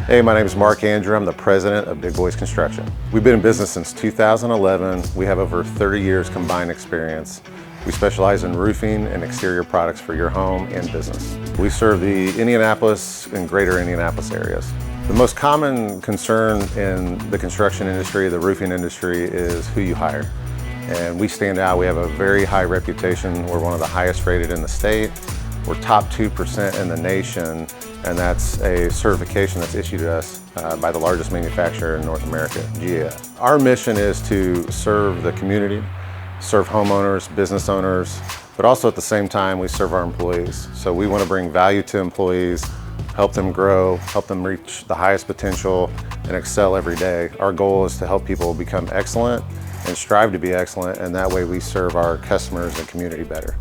Hey, my name is Mark Andrew. I'm the president of Big Boys Construction. We've been in business since 2011. We have over 30 years combined experience. We specialize in roofing and exterior products for your home and business. We serve the Indianapolis and greater Indianapolis areas. The most common concern in the construction industry, the roofing industry, is who you hire. And we stand out. We have a very high reputation. We're one of the highest rated in the state. We're top 2% in the nation, and that's a certification that's issued to us by the largest manufacturer in North America, GAF. Our mission is to serve the community, serve homeowners, business owners, but also at the same time we serve our employees. So we want to bring value to employees, help them grow, help them reach the highest potential and excel every day. Our goal is to help people become excellent and strive to be excellent, and that way we serve our customers and community better.